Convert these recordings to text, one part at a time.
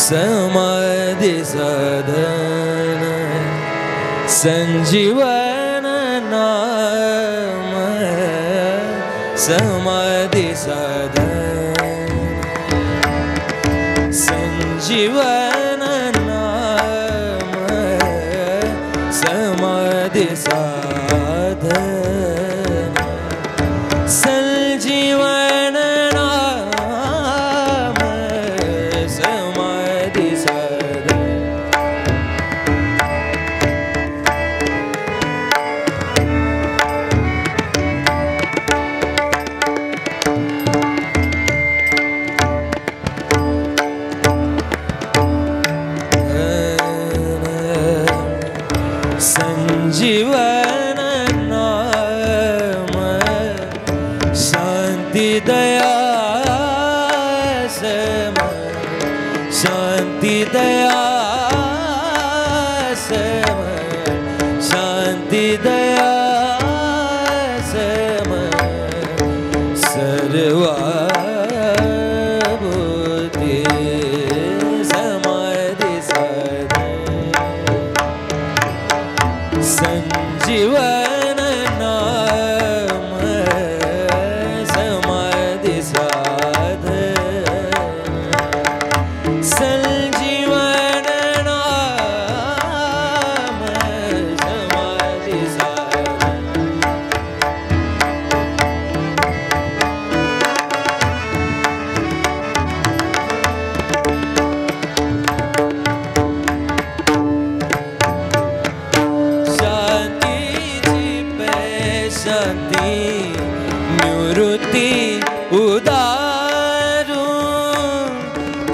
समाधि साधन संजीवन नाम समाधि साधन संजीवन नाम समाधि साधन संजीवन नाम समाधि साधन संजीवन नाम शांति दया सम शांति दया सम शांति दया सम सर्वभूति समाधि साधन संजीवन नाम समाधि साधन संजीवन नाम समाधि शांति निवृत्ति उदारू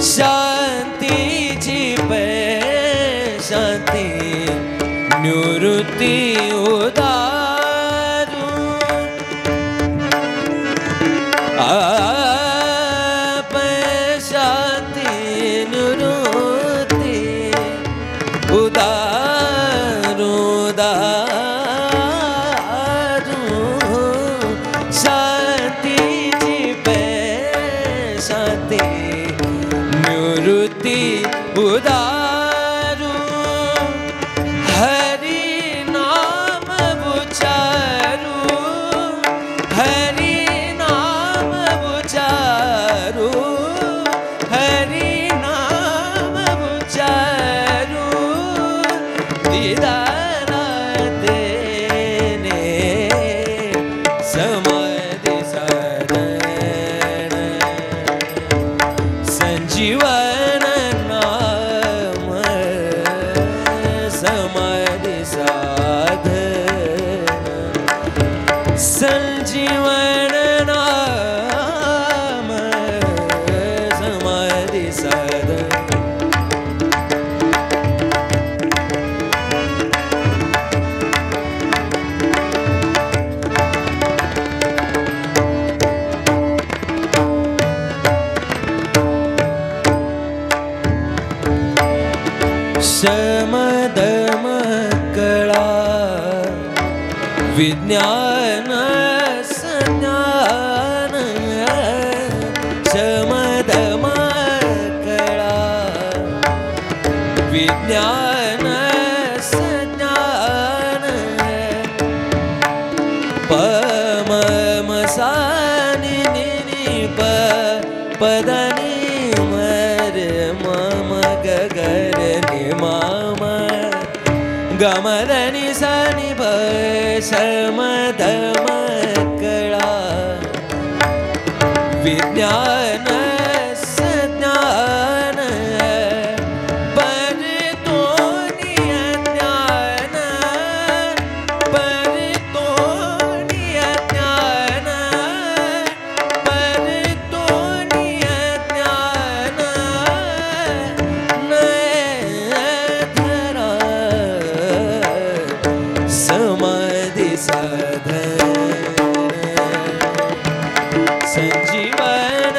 शांति जिपे शांति निवृत्ति उदारू आप शांति निवृत्ति उदारू निवृत्ति उदारू हरि नाम बुचारू हरि नाम बुचारू हरि नाम बुचारू दीदार देने समाधि साधन संजीवन नाम समाधि साधन संजीवन नाम समाधि साधन शमदम कला विज्ञान संज्ञान शमदम कला विज्ञान संज्ञान पम सानि नि प पदनि मर मम गगर माम गमदनि सनि प समदम कला विज्ञान संज्ञान पर तो ज्ञान पर तो ज्ञान पर तो ज्ञान समाधि साधन संजीवन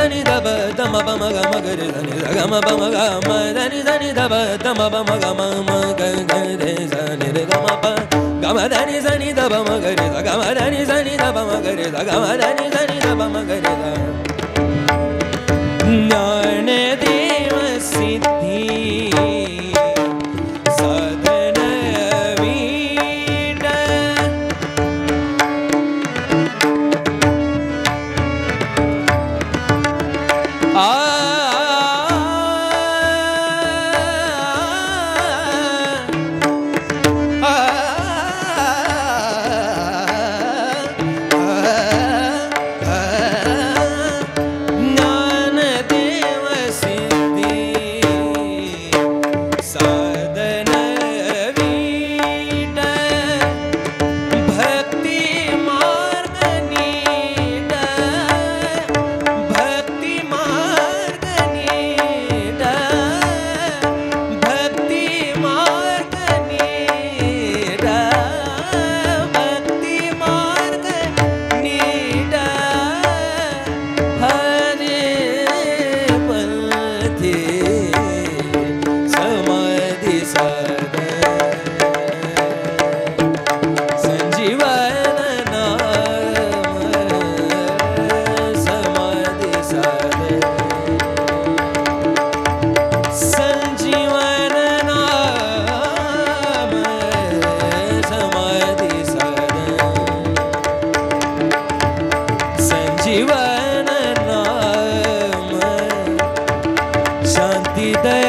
దని దబ దమ బమ గమ గరి దని గమ బమ గమ దని దని దబ దమ బమ గమ మ గ గ రే సని రే గమ ప గమ దని సని దబ మ గరి ద గమ దని సని దబ మ గరి ద గమ దని సని దబ మ గరి ద ಜ್ಞಾನ ದೇವ ಸಿದ್ಧಿ ಸಾಧನ ವೀಣ जीवन नाम शांति दया